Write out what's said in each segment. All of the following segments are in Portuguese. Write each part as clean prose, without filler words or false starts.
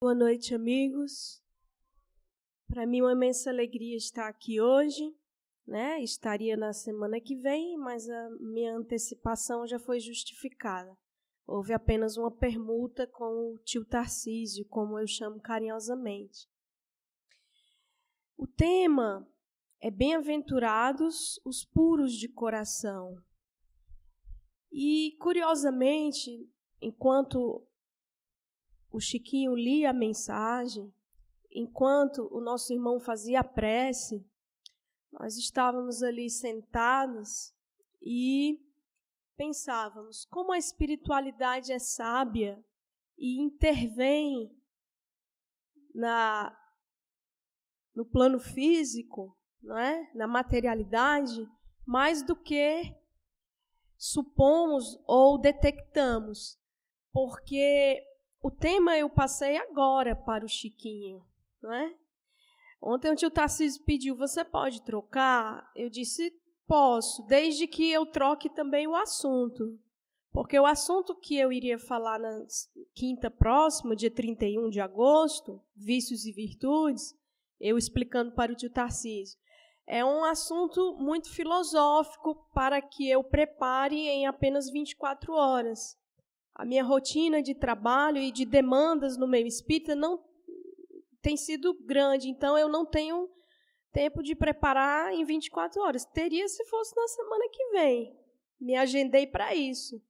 Boa noite, amigos. Para mim é uma imensa alegria estar aqui hoje, né? Estaria na semana que vem, mas a minha antecipação já foi justificada. Houve apenas uma permuta com o tio Tarcísio, como eu chamo carinhosamente. O tema é Bem-aventurados os puros de coração. E, curiosamente, enquanto o Chiquinho lia a mensagem, enquanto o nosso irmão fazia a prece, nós estávamos ali sentados e pensávamos como a espiritualidade é sábia e intervém no plano físico, não é? Na materialidade, mais do que supomos ou detectamos, porque o tema eu passei agora para o Chiquinho, não é? Ontem o tio Tarcísio pediu, você pode trocar? Eu disse, posso, desde que eu troque também o assunto. Porque o assunto que eu iria falar na quinta próxima, dia 31 de agosto, vícios e virtudes, eu explicando para o tio Tarcísio, é um assunto muito filosófico para que eu prepare em apenas 24 horas. A minha rotina de trabalho e de demandas no meio espírita não tem sido grande, então eu não tenho tempo de preparar em 24 horas. Teria se fosse na semana que vem. Me agendei para isso.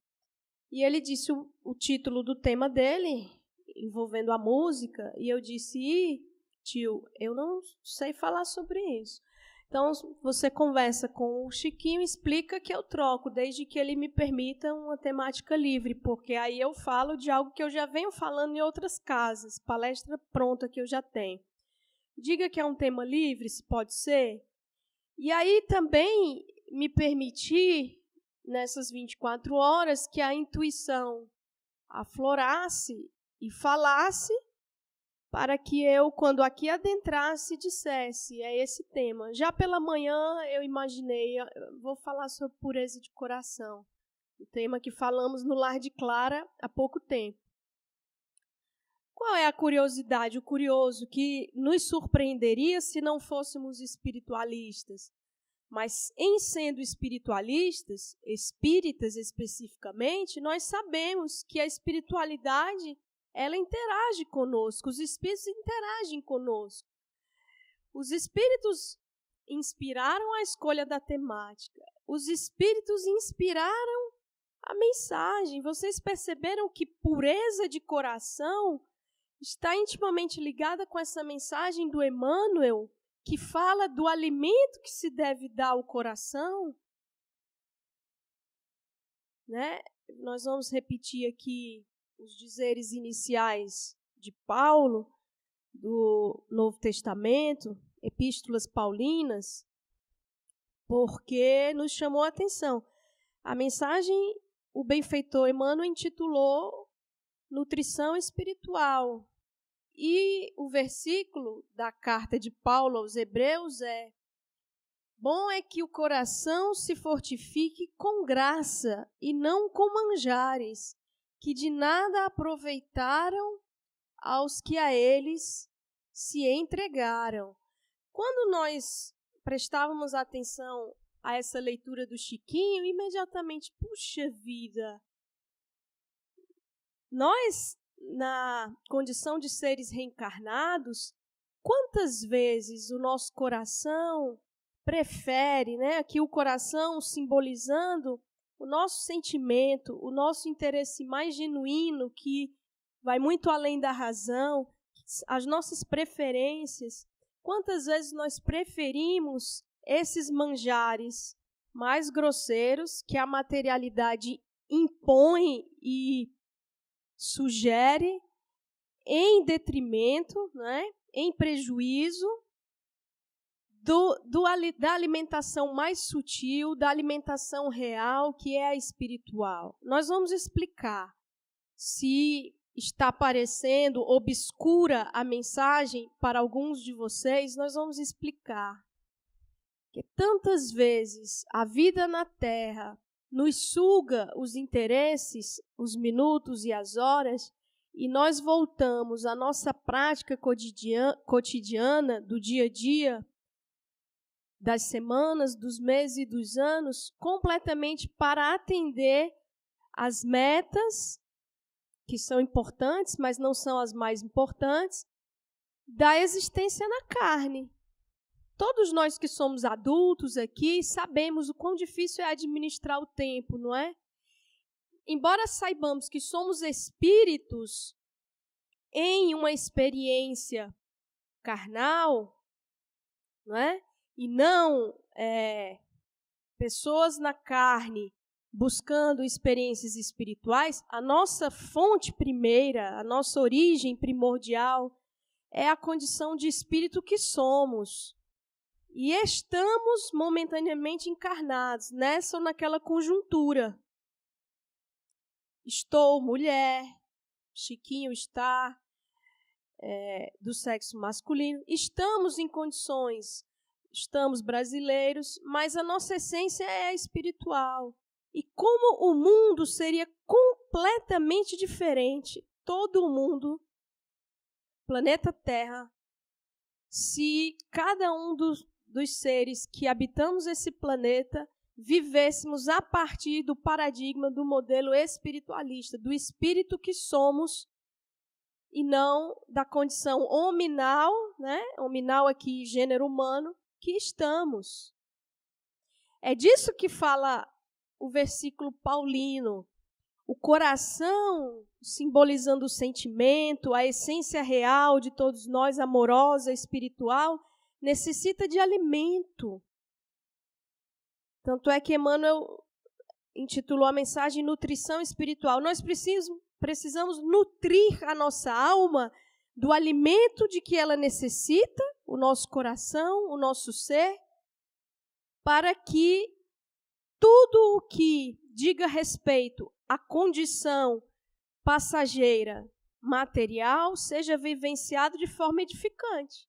E ele disse o título do tema dele, envolvendo a música, e eu disse, tio, eu não sei falar sobre isso. Então, você conversa com o Chiquinho e explica que eu troco, desde que ele me permita uma temática livre, porque aí eu falo de algo que eu já venho falando em outras casas, palestra pronta que eu já tenho. Diga que é um tema livre, se pode ser. E aí também me permitir, nessas 24 horas, que a intuição aflorasse e falasse, para que eu, quando aqui adentrasse, dissesse, é esse tema. Já pela manhã eu imaginei, vou falar sobre pureza de coração, o tema que falamos no Lar de Clara há pouco tempo. Qual é a curiosidade, o curioso que nos surpreenderia se não fôssemos espiritualistas? Mas, em sendo espiritualistas, espíritas especificamente, nós sabemos que a espiritualidade ela interage conosco, os espíritos interagem conosco. Os espíritos inspiraram a escolha da temática. Os espíritos inspiraram a mensagem. Vocês perceberam que pureza de coração está intimamente ligada com essa mensagem do Emmanuel, que fala do alimento que se deve dar ao coração? Né? Nós vamos repetir aqui os dizeres iniciais de Paulo, do Novo Testamento, epístolas paulinas, porque nos chamou a atenção. A mensagem, o benfeitor Emmanuel intitulou Nutrição Espiritual. E o versículo da carta de Paulo aos Hebreus é: bom é que o coração se fortifique com graça e não com manjares, que de nada aproveitaram aos que a eles se entregaram. Quando nós prestávamos atenção a essa leitura do Chiquinho, imediatamente, puxa vida, nós, na condição de seres reencarnados, quantas vezes o nosso coração prefere, né, aqui o coração simbolizando o nosso sentimento, o nosso interesse mais genuíno, que vai muito além da razão, as nossas preferências. Quantas vezes nós preferimos esses manjares mais grosseiros que a materialidade impõe e sugere, em detrimento, né, em prejuízo da alimentação mais sutil, da alimentação real, que é a espiritual. Nós vamos explicar. Se está parecendo obscura a mensagem para alguns de vocês, nós vamos explicar. Que tantas vezes a vida na Terra nos suga os interesses, os minutos e as horas, e nós voltamos à nossa prática cotidiana do dia a dia, das semanas, dos meses e dos anos, completamente para atender às metas, que são importantes, mas não são as mais importantes, da existência na carne. Todos nós que somos adultos aqui sabemos o quão difícil é administrar o tempo, não é? Embora saibamos que somos espíritos em uma experiência carnal, não é? E não pessoas na carne buscando experiências espirituais, a nossa fonte primeira, a nossa origem primordial é a condição de espírito que somos. E estamos momentaneamente encarnados nessa ou naquela conjuntura. Estou mulher, Chiquinho está do sexo masculino. Estamos em condições, estamos brasileiros, mas a nossa essência é espiritual. E como o mundo seria completamente diferente, todo o mundo, planeta Terra, se cada um dos seres que habitamos esse planeta vivêssemos a partir do paradigma do modelo espiritualista, do espírito que somos, e não da condição hominal, né? Hominal aqui, gênero humano, que estamos. É disso que fala o versículo paulino. O coração, simbolizando o sentimento, a essência real de todos nós, amorosa, espiritual, necessita de alimento. Tanto é que Emmanuel intitulou a mensagem Nutrição Espiritual. Nós precisamos nutrir a nossa alma do alimento de que ela necessita, o nosso coração, o nosso ser, para que tudo o que diga respeito à condição passageira, material, seja vivenciado de forma edificante.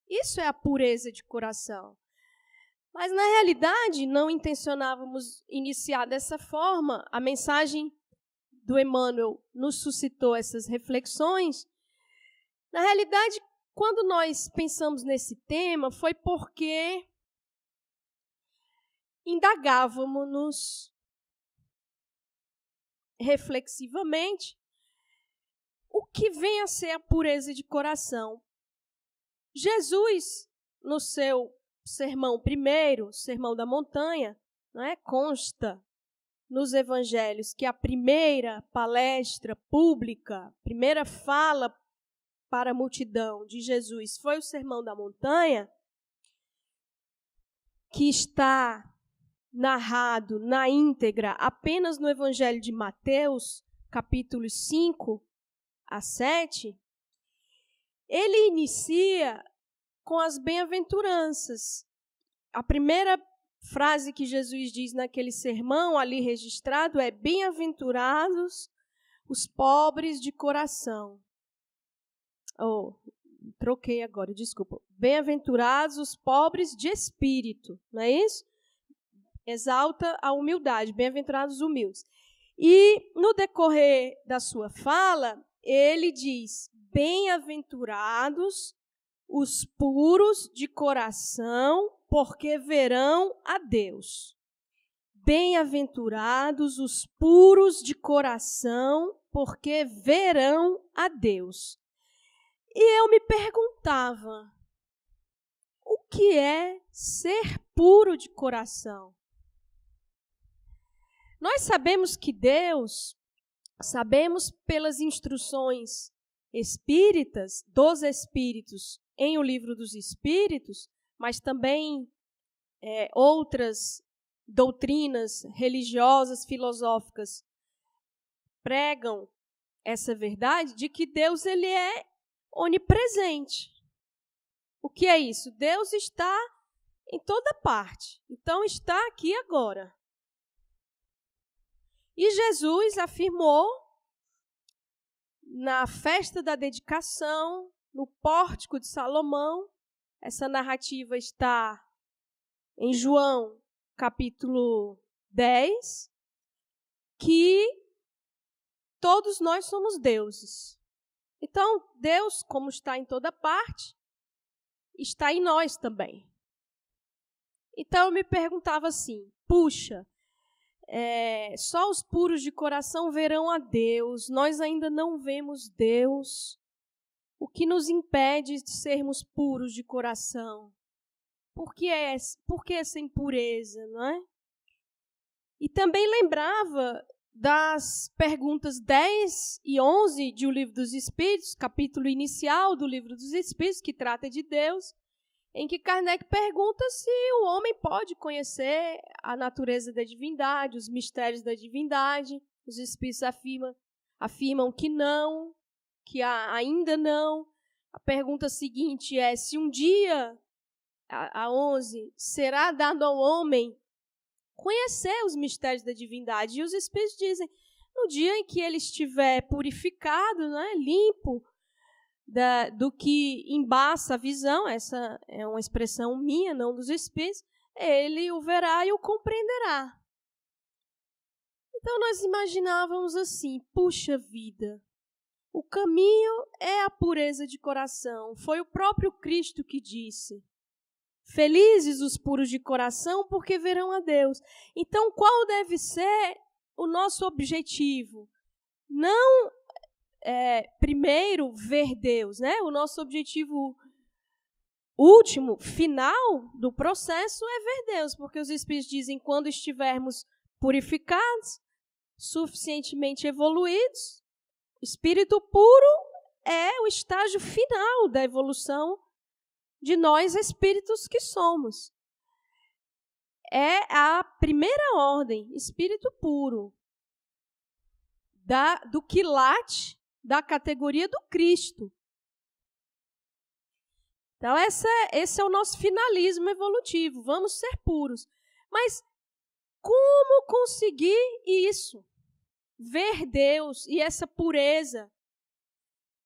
Isso é a pureza de coração. Mas, na realidade, não intencionávamos iniciar dessa forma. A mensagem do Emmanuel nos suscitou essas reflexões. Na realidade, quando nós pensamos nesse tema, foi porque indagávamos reflexivamente o que vem a ser a pureza de coração. Jesus, no seu sermão primeiro, Sermão da Montanha, não é? Consta nos evangelhos que a primeira palestra pública, primeira fala para a multidão de Jesus foi o Sermão da Montanha, que está narrado na íntegra apenas no Evangelho de Mateus, capítulos 5 a 7, ele inicia com as bem-aventuranças. A primeira frase que Jesus diz naquele sermão ali registrado é: bem-aventurados os pobres de coração. Troquei agora, desculpa. Bem-aventurados os pobres de espírito, não é isso? Exalta a humildade, bem-aventurados os humildes. E no decorrer da sua fala, ele diz: bem-aventurados os puros de coração, porque verão a Deus. Bem-aventurados os puros de coração, porque verão a Deus. E eu me perguntava, o que é ser puro de coração? Nós sabemos que Deus, sabemos pelas instruções espíritas, dos espíritos, em O Livro dos Espíritos, mas também outras doutrinas religiosas, filosóficas, pregam essa verdade de que Deus ele é onipresente. O que é isso? Deus está em toda parte. Então, está aqui agora. E Jesus afirmou na festa da dedicação, no pórtico de Salomão, essa narrativa está em João, capítulo 10, que todos nós somos deuses. Então, Deus, como está em toda parte, está em nós também. Então, eu me perguntava assim, puxa, só os puros de coração verão a Deus, nós ainda não vemos Deus. O que nos impede de sermos puros de coração? Por que essa impureza, não é? E também lembrava das perguntas 10 e 11 de O Livro dos Espíritos, capítulo inicial do Livro dos Espíritos, que trata de Deus, em que Kardec pergunta se o homem pode conhecer a natureza da divindade, os mistérios da divindade. Os Espíritos afirmam que não, que ainda não. A pergunta seguinte é se um dia, a 11, será dado ao homem conhecer os mistérios da divindade. E os Espíritos dizem, no dia em que ele estiver purificado, né, limpo do que embaça a visão, essa é uma expressão minha, não dos Espíritos, ele o verá e o compreenderá. Então nós imaginávamos assim, puxa vida, o caminho é a pureza de coração. Foi o próprio Cristo que disse, felizes os puros de coração, porque verão a Deus. Então, qual deve ser o nosso objetivo? Não, primeiro, ver Deus, né? O nosso objetivo último, final do processo é ver Deus, porque os Espíritos dizem, quando estivermos purificados, suficientemente evoluídos, espírito puro é o estágio final da evolução de nós, espíritos que somos. É a primeira ordem, espírito puro, do quilate da categoria do Cristo. Então, esse é o nosso finalismo evolutivo, vamos ser puros. Mas como conseguir isso? Ver Deus e essa pureza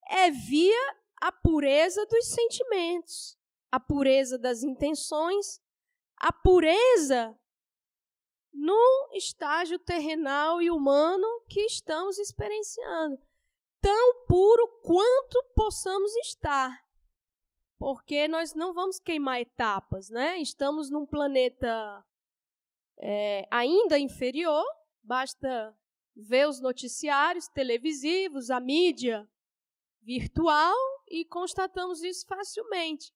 é via a pureza dos sentimentos, a pureza das intenções, a pureza no estágio terrenal e humano que estamos experienciando. Tão puro quanto possamos estar. Porque nós não vamos queimar etapas, né? Estamos num planeta ainda inferior, basta ver os noticiários televisivos, a mídia virtual e constatamos isso facilmente.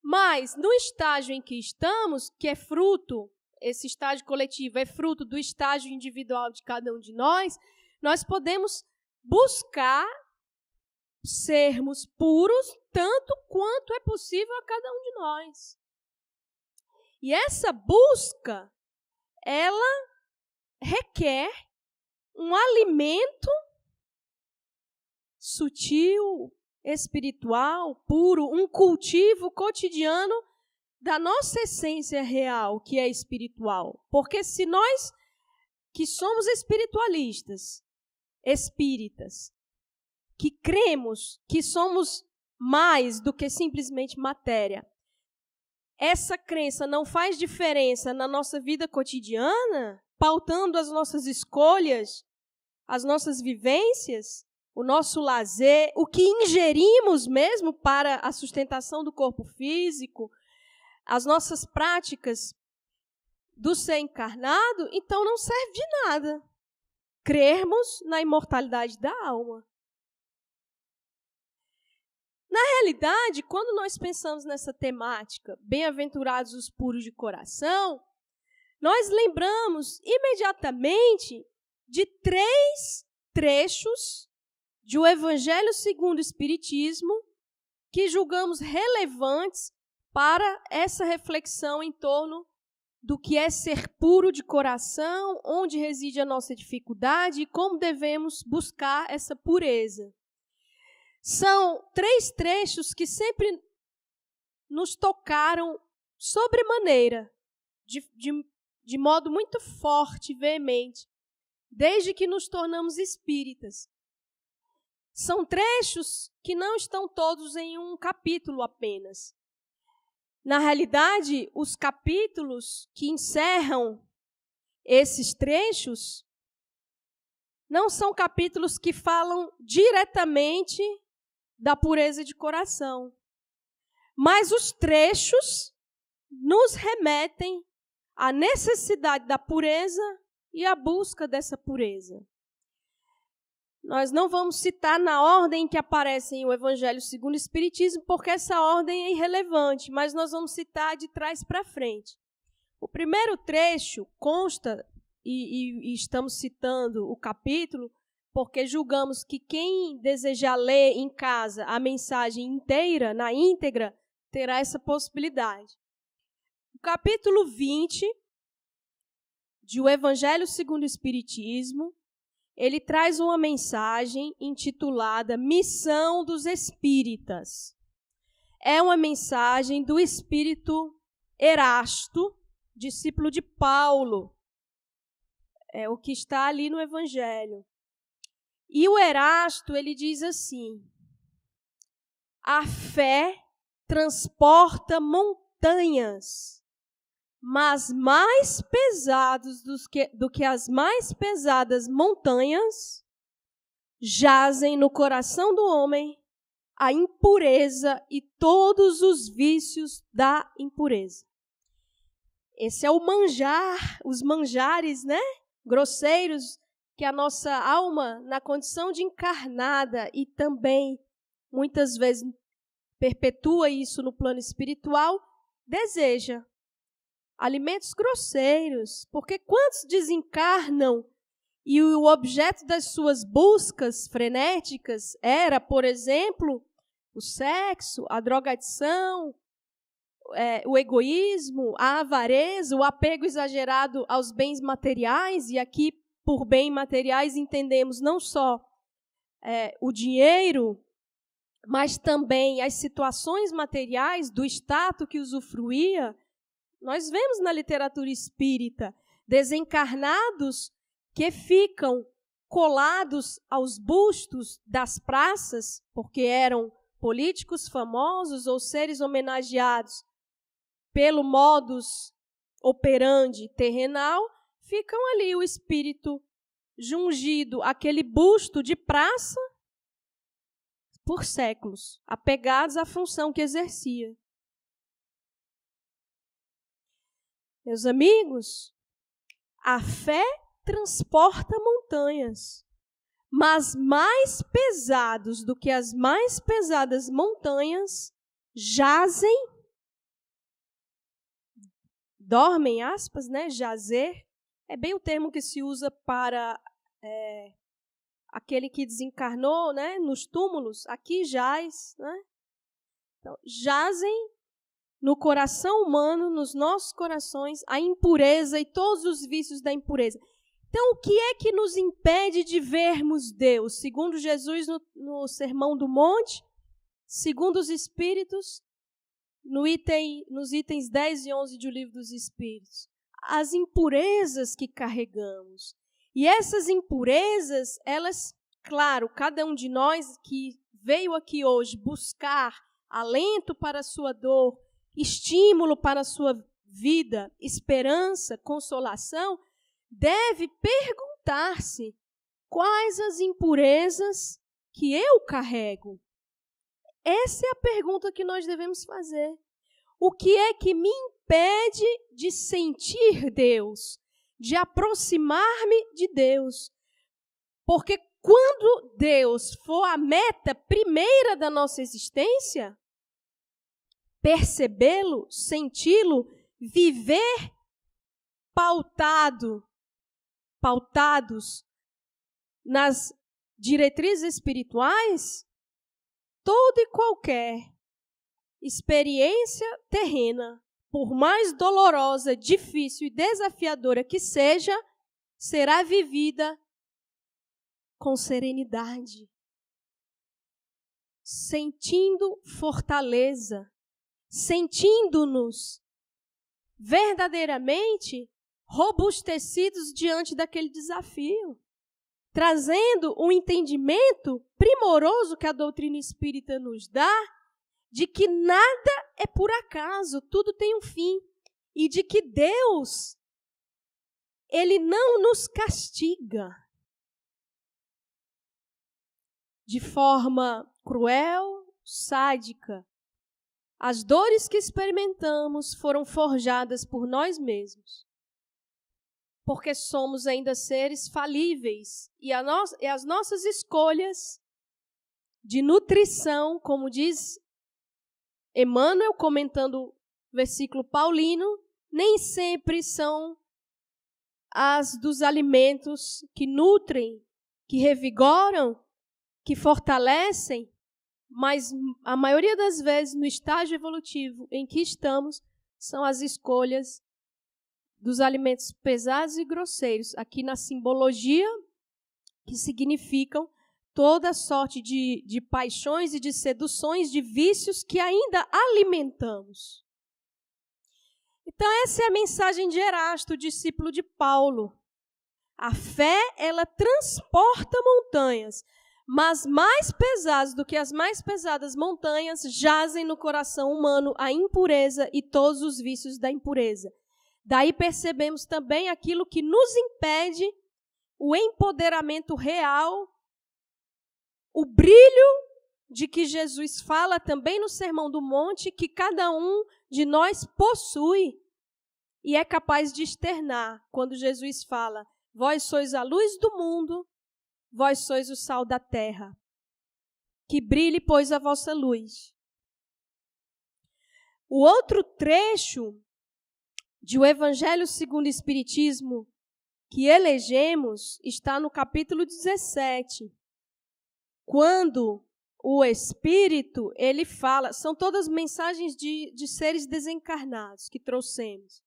Mas no estágio em que estamos, que é fruto, esse estágio coletivo é fruto do estágio individual de cada um de nós podemos buscar sermos puros tanto quanto é possível a cada um de nós. E essa busca, ela requer um alimento sutil, espiritual, puro, um cultivo cotidiano da nossa essência real, que é espiritual. Porque se nós, que somos espiritualistas, espíritas, que cremos que somos mais do que simplesmente matéria, essa crença não faz diferença na nossa vida cotidiana, pautando as nossas escolhas, as nossas vivências, o nosso lazer, o que ingerimos mesmo para a sustentação do corpo físico, as nossas práticas do ser encarnado, então não serve de nada crermos na imortalidade da alma. Na realidade, quando nós pensamos nessa temática, bem-aventurados os puros de coração, nós lembramos imediatamente de 3 trechos de O Evangelho segundo o Espiritismo que julgamos relevantes para essa reflexão em torno do que é ser puro de coração, onde reside a nossa dificuldade e como devemos buscar essa pureza. São 3 trechos que sempre nos tocaram sobremaneira, de modo muito forte e veemente, desde que nos tornamos espíritas. São trechos que não estão todos em um capítulo apenas. Na realidade, os capítulos que encerram esses trechos não são capítulos que falam diretamente da pureza de coração. Mas os trechos nos remetem à necessidade da pureza e à busca dessa pureza. Nós não vamos citar na ordem em que aparecem o Evangelho segundo o Espiritismo, porque essa ordem é irrelevante, mas nós vamos citar de trás para frente. O primeiro trecho consta, e estamos citando o capítulo, porque julgamos que quem desejar ler em casa a mensagem inteira, na íntegra, terá essa possibilidade. O capítulo 20 de O Evangelho segundo o Espiritismo, ele traz uma mensagem intitulada Missão dos Espíritas. É uma mensagem do espírito Erasto, discípulo de Paulo. É o que está ali no Evangelho. E o Erasto, ele diz assim: a fé transporta montanhas, mas mais pesados do que as mais pesadas montanhas, jazem no coração do homem a impureza e todos os vícios da impureza. Esse é o manjar, os manjares, né? Grosseiros, que a nossa alma, na condição de encarnada e também, muitas vezes, perpetua isso no plano espiritual, deseja. Alimentos grosseiros, porque quantos desencarnam e o objeto das suas buscas frenéticas era, por exemplo, o sexo, a drogadição, o egoísmo, a avareza, o apego exagerado aos bens materiais, e aqui por bem materiais entendemos não só o dinheiro, mas também as situações materiais do status que usufruía. Nós vemos na literatura espírita desencarnados que ficam colados aos bustos das praças, porque eram políticos famosos ou seres homenageados pelo modus operandi terrenal, ficam ali o espírito jungido àquele busto de praça por séculos, apegados à função que exercia. Meus amigos, a fé transporta montanhas, mas mais pesados do que as mais pesadas montanhas jazem, dormem, aspas, né? Jazer, é bem o termo que se usa para aquele que desencarnou, né? Nos túmulos, aqui jaz, né? Então, jazem no coração humano, nos nossos corações, a impureza e todos os vícios da impureza. Então, o que é que nos impede de vermos Deus? Segundo Jesus no Sermão do Monte, segundo os Espíritos, nos itens 10 e 11 do Livro dos Espíritos. As impurezas que carregamos. E essas impurezas, elas, claro, cada um de nós que veio aqui hoje buscar alento para a sua dor, estímulo para a sua vida, esperança, consolação, deve perguntar-se quais as impurezas que eu carrego. Essa é a pergunta que nós devemos fazer. O que é que me impede de sentir Deus, de aproximar-me de Deus? Porque quando Deus for a meta primeira da nossa existência, percebê-lo, senti-lo, viver pautados nas diretrizes espirituais, toda e qualquer experiência terrena, por mais dolorosa, difícil e desafiadora que seja, será vivida com serenidade, sentindo fortaleza, sentindo-nos verdadeiramente robustecidos diante daquele desafio, trazendo um entendimento primoroso que a doutrina espírita nos dá, de que nada é por acaso, tudo tem um fim, e de que Deus, Ele não nos castiga, de forma cruel, sádica. As dores que experimentamos foram forjadas por nós mesmos, porque somos ainda seres falíveis e as nossas escolhas de nutrição, como diz Emmanuel, comentando o versículo paulino, nem sempre são as dos alimentos que nutrem, que revigoram, que fortalecem, mas a maioria das vezes, no estágio evolutivo em que estamos, são as escolhas dos alimentos pesados e grosseiros, aqui na simbologia, que significam toda sorte de paixões e de seduções, de vícios que ainda alimentamos. Então, essa é a mensagem de Erasto, discípulo de Paulo. A fé, ela transporta montanhas, mas mais pesadas do que as mais pesadas montanhas jazem no coração humano a impureza e todos os vícios da impureza. Daí percebemos também aquilo que nos impede o empoderamento real, o brilho de que Jesus fala também no Sermão do Monte, que cada um de nós possui e é capaz de externar, quando Jesus fala: vós sois a luz do mundo, vós sois o sal da terra. Que brilhe, pois, a vossa luz. O outro trecho de O Evangelho segundo o Espiritismo que elegemos está no capítulo 17. Quando o Espírito, ele fala, são todas mensagens de seres desencarnados que trouxemos.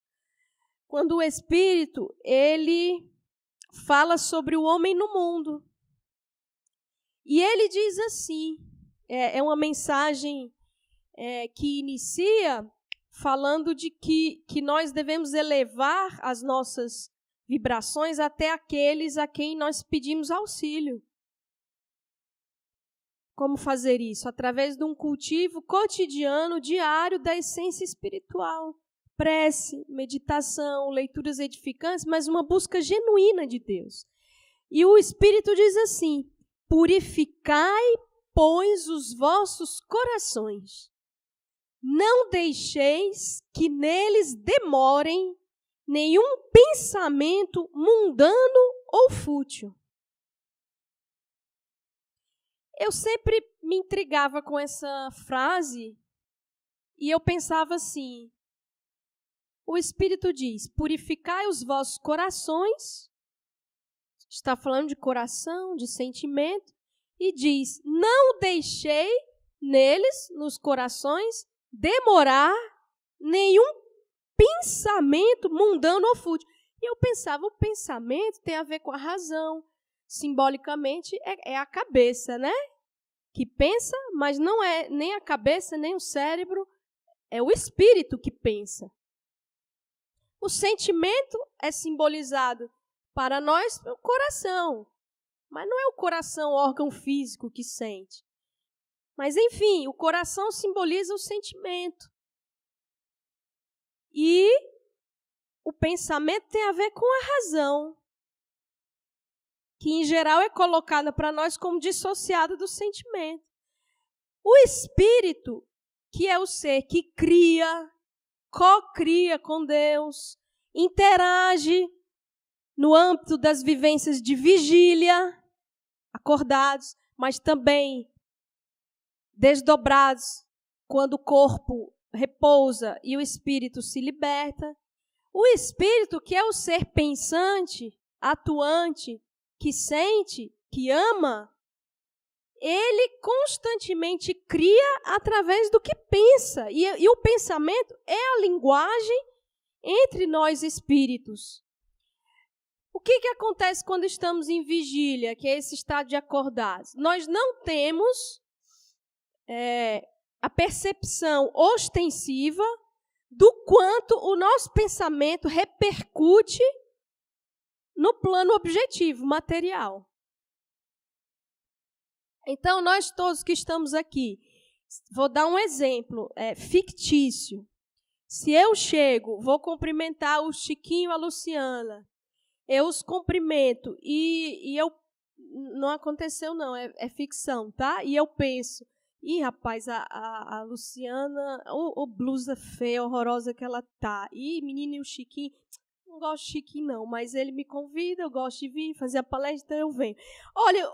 Quando o Espírito, ele fala sobre o homem no mundo. E ele diz assim, é uma mensagem que inicia falando de que nós devemos elevar as nossas vibrações até aqueles a quem nós pedimos auxílio. Como fazer isso? Através de um cultivo cotidiano, diário da essência espiritual. Prece, meditação, leituras edificantes, mas uma busca genuína de Deus. E o Espírito diz assim: purificai, pois, os vossos corações. Não deixeis que neles demorem nenhum pensamento mundano ou fútil. Eu sempre me intrigava com essa frase e eu pensava assim: o Espírito diz, purificai os vossos corações, está falando de coração, de sentimento, e diz, não deixei neles, nos corações, demorar nenhum pensamento mundano ou fútil. E eu pensava, o pensamento tem a ver com a razão. Simbolicamente, é a cabeça, né? Que pensa, mas não é nem a cabeça, nem o cérebro, é o espírito que pensa. O sentimento é simbolizado para nós pelo coração, mas não é o coração, o órgão físico que sente. Mas, enfim, o coração simboliza o sentimento. E o pensamento tem a ver com a razão, que em geral é colocada para nós como dissociada do sentimento. O espírito, que é o ser que cria, co-cria com Deus, interage no âmbito das vivências de vigília, acordados, mas também desdobrados, quando o corpo repousa e o espírito se liberta. O espírito, que é o ser pensante, atuante, que sente, que ama, ele constantemente cria através do que pensa. E o pensamento é a linguagem entre nós espíritos. O que acontece quando estamos em vigília, que é esse estado de acordados? Nós não temos a percepção ostensiva do quanto o nosso pensamento repercute no plano objetivo, material. Então, nós todos que estamos aqui, vou dar um exemplo fictício. Se eu chego, vou cumprimentar o Chiquinho e a Luciana, eu os cumprimento e eu não aconteceu, não, é ficção, tá? E eu penso, rapaz, a Luciana, o blusa feia, horrorosa que ela tá. Menino, e o Chiquinho, não gosto de Chiquinho, não, mas ele me convida, eu gosto de vir fazer a palestra, eu venho. Olha,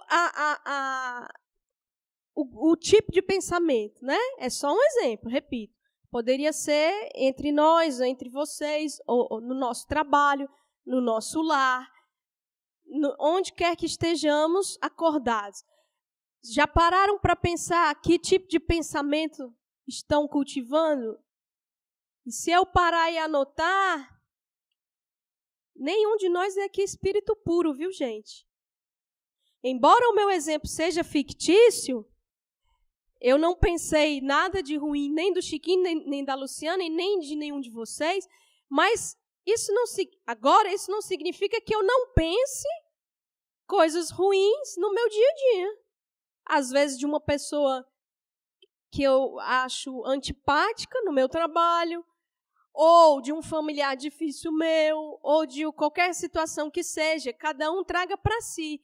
o tipo de pensamento, né? É só um exemplo, repito. Poderia ser entre nós, ou entre vocês, ou no nosso trabalho, no nosso lar, onde quer que estejamos acordados. Já pararam para pensar que tipo de pensamento estão cultivando? E se eu parar e anotar, nenhum de nós é aqui espírito puro, viu, gente? Embora o meu exemplo seja fictício, eu não pensei nada de ruim, nem do Chiquinho, nem da Luciana, e nem de nenhum de vocês, mas isso não significa que eu não pense coisas ruins no meu dia a dia. Às vezes de uma pessoa que eu acho antipática no meu trabalho, ou de um familiar difícil meu, ou de qualquer situação que seja, cada um traga para si.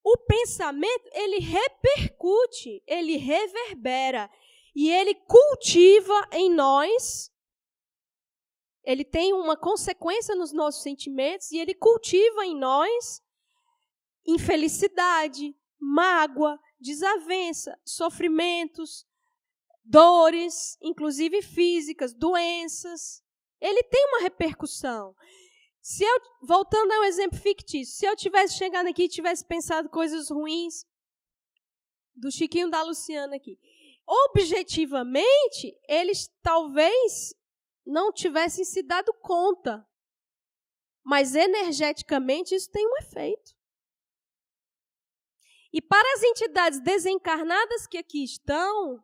O pensamento, ele repercute, ele reverbera, e ele cultiva em nós, ele tem uma consequência nos nossos sentimentos, e ele cultiva em nós infelicidade, mágoa, desavença, sofrimentos, dores, inclusive físicas, doenças. Ele tem uma repercussão. Voltando ao exemplo fictício, se eu tivesse chegado aqui e tivesse pensado coisas ruins do Chiquinho e da Luciana aqui, objetivamente, eles talvez não tivessem se dado conta, mas energeticamente isso tem um efeito. E para as entidades desencarnadas que aqui estão,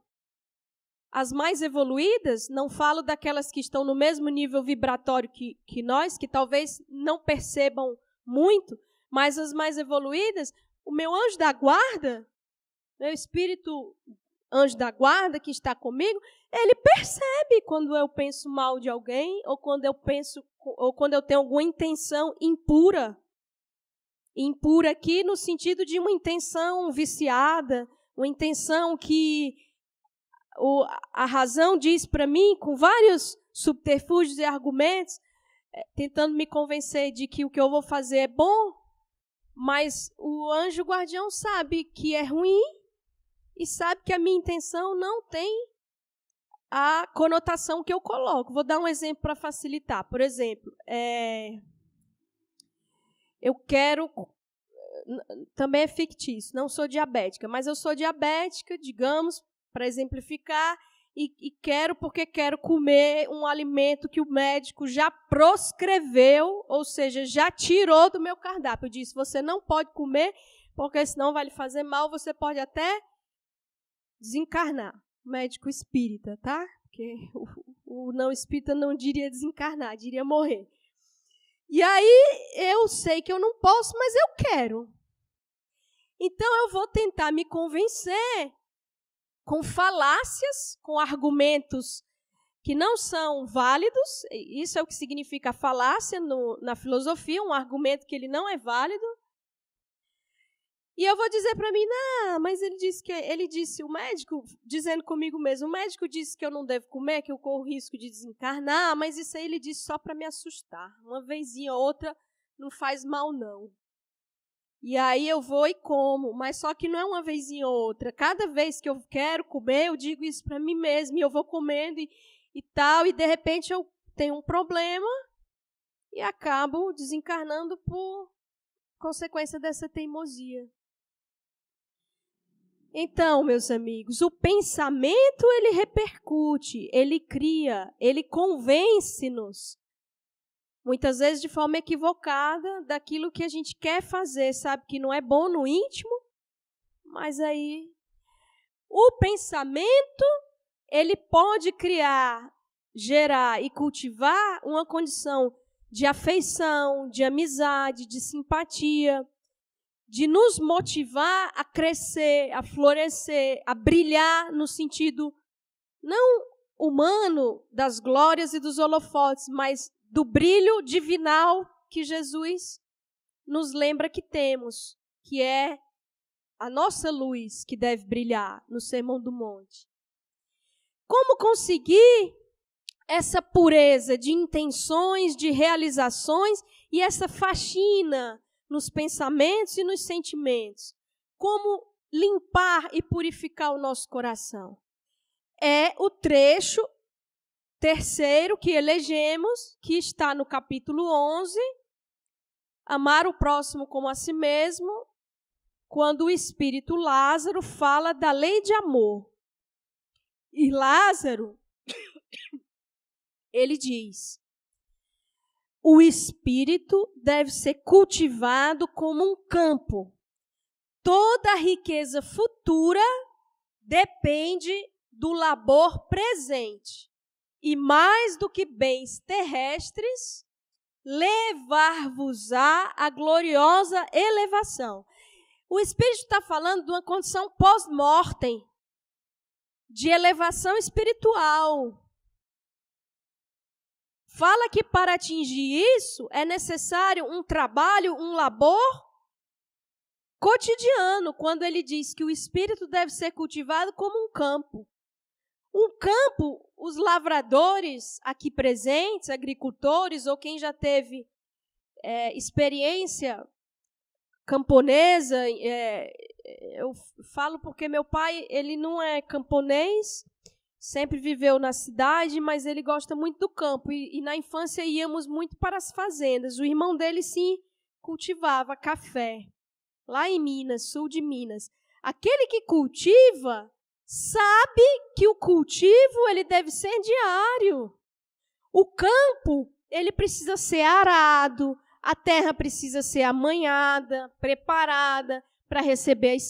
as mais evoluídas, não falo daquelas que estão no mesmo nível vibratório que nós, que talvez não percebam muito, mas as mais evoluídas, o meu anjo da guarda, meu espírito anjo da guarda que está comigo, ele percebe quando eu penso mal de alguém, ou quando eu tenho alguma intenção impura. Impura aqui no sentido de uma intenção viciada, uma intenção que a razão diz para mim, com vários subterfúgios e argumentos, tentando me convencer de que o que eu vou fazer é bom, mas o anjo guardião sabe que é ruim e sabe que a minha intenção não tem a conotação que eu coloco. Vou dar um exemplo para facilitar. Por exemplo, eu quero... Também é fictício, não sou diabética, mas eu sou diabética, digamos, para exemplificar, e quero comer um alimento que o médico já proscreveu, ou seja, já tirou do meu cardápio. Disse, você não pode comer, porque senão vai lhe fazer mal, você pode até desencarnar. Médico espírita, tá? Porque o não espírita não diria desencarnar, diria morrer. E aí eu sei que eu não posso, mas eu quero. Então eu vou tentar me convencer com falácias, com argumentos que não são válidos. Isso é o que significa falácia na filosofia, um argumento que ele não é válido. E eu vou dizer para mim, não, mas ele disse, o médico, dizendo comigo mesmo, o médico disse que eu não devo comer, que eu corro risco de desencarnar, mas isso aí ele disse só para me assustar. Uma vezinha ou outra não faz mal, não. E aí eu vou e como, mas só que não é uma vezinha ou outra. Cada vez que eu quero comer, eu digo isso para mim mesma, e eu vou comendo e tal, e de repente eu tenho um problema e acabo desencarnando por consequência dessa teimosia. Então, meus amigos, o pensamento, ele repercute, ele cria, ele convence-nos, muitas vezes de forma equivocada, daquilo que a gente quer fazer, sabe que não é bom no íntimo, mas aí o pensamento, ele pode criar, gerar e cultivar uma condição de afeição, de amizade, de simpatia, de nos motivar a crescer, a florescer, a brilhar no sentido não humano das glórias e dos holofotes, mas do brilho divinal que Jesus nos lembra que temos, que é a nossa luz que deve brilhar no Sermão do Monte. Como conseguir essa pureza de intenções, de realizações e essa faxina nos pensamentos e nos sentimentos? Como limpar e purificar o nosso coração? É o trecho terceiro que elegemos, que está no capítulo 11, amar o próximo como a si mesmo, quando o Espírito Lázaro fala da lei de amor. E Lázaro, ele diz, o Espírito deve ser cultivado como um campo. Toda a riqueza futura depende do labor presente. E mais do que bens terrestres, levar-vos-á a gloriosa elevação. O Espírito está falando de uma condição pós-mortem, de elevação espiritual. Fala que para atingir isso é necessário um trabalho, um labor cotidiano, quando ele diz que o Espírito deve ser cultivado como um campo. Um campo, os lavradores aqui presentes, agricultores, ou quem já teve experiência camponesa, eu falo porque meu pai, ele não é camponês, sempre viveu na cidade, mas ele gosta muito do campo. E na infância íamos muito para as fazendas. O irmão dele, sim, cultivava café, lá em Minas, sul de Minas. Aquele que cultiva sabe que o cultivo ele deve ser diário. O campo ele precisa ser arado, a terra precisa ser amanhada, preparada para receber as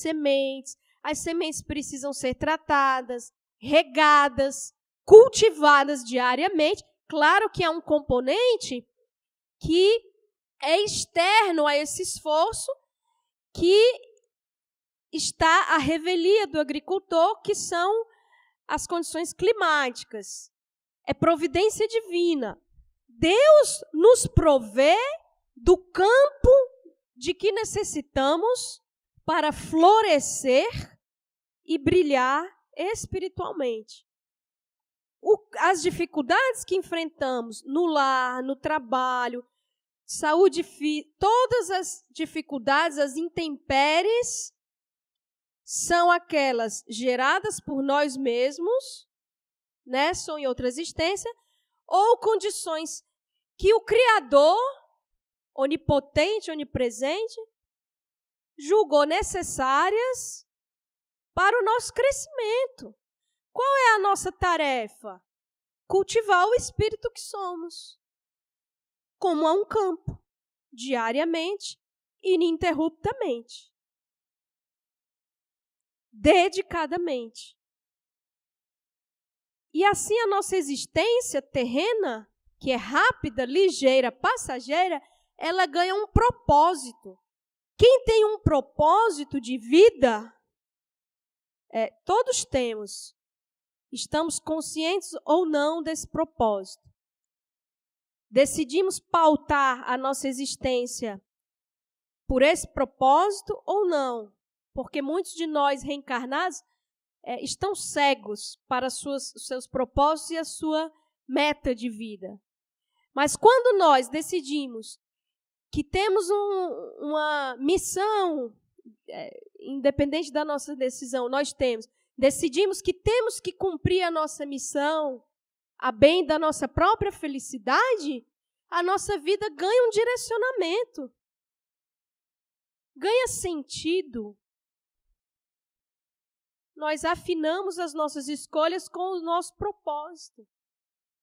sementes precisam ser tratadas, regadas, cultivadas diariamente. Claro que há um componente que é externo a esse esforço, que está à revelia do agricultor, que são as condições climáticas. É providência divina. Deus nos provê do campo de que necessitamos para florescer e brilhar espiritualmente. As dificuldades que enfrentamos no lar, no trabalho, saúde física, todas as dificuldades, as intempéries, são aquelas geradas por nós mesmos, né? São em outra existência, ou condições que o Criador, onipotente, onipresente, julgou necessárias para o nosso crescimento. Qual é a nossa tarefa? Cultivar o espírito que somos, como a um campo, diariamente, ininterruptamente, dedicadamente. E assim a nossa existência terrena, que é rápida, ligeira, passageira, ela ganha um propósito. Quem tem um propósito de vida, todos temos. Estamos conscientes ou não desse propósito. Decidimos pautar a nossa existência por esse propósito ou não? Porque muitos de nós reencarnados estão cegos para os seus propósitos e a sua meta de vida. Mas quando nós decidimos que temos uma missão, independente da nossa decisão, decidimos que temos que cumprir a nossa missão a bem da nossa própria felicidade, a nossa vida ganha um direcionamento, ganha sentido. Nós afinamos as nossas escolhas com o nosso propósito.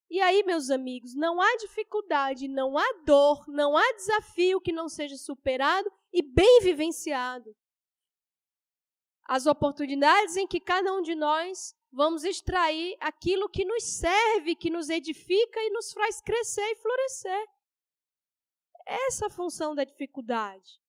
E aí, meus amigos, não há dificuldade, não há dor, não há desafio que não seja superado e bem vivenciado. As oportunidades em que cada um de nós vamos extrair aquilo que nos serve, que nos edifica e nos faz crescer e florescer. Essa é a função da dificuldade.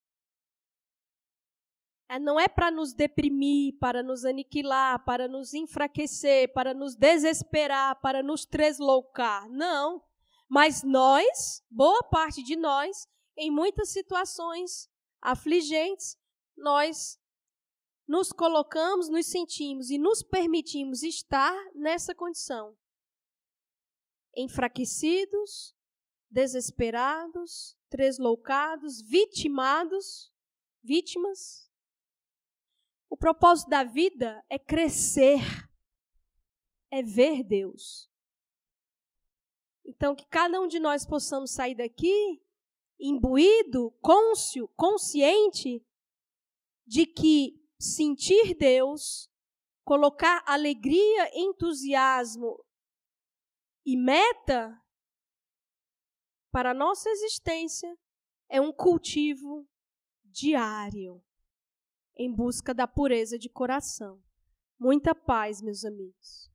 Não é para nos deprimir, para nos aniquilar, para nos enfraquecer, para nos desesperar, para nos tresloucar. Não. Mas nós, boa parte de nós, em muitas situações afligentes, nós nos colocamos, nos sentimos e nos permitimos estar nessa condição. Enfraquecidos, desesperados, tresloucados, vítimas. O propósito da vida é crescer, é ver Deus. Então, que cada um de nós possamos sair daqui imbuído, consciente de que sentir Deus, colocar alegria, entusiasmo e meta para a nossa existência é um cultivo diário em busca da pureza de coração. Muita paz, meus amigos.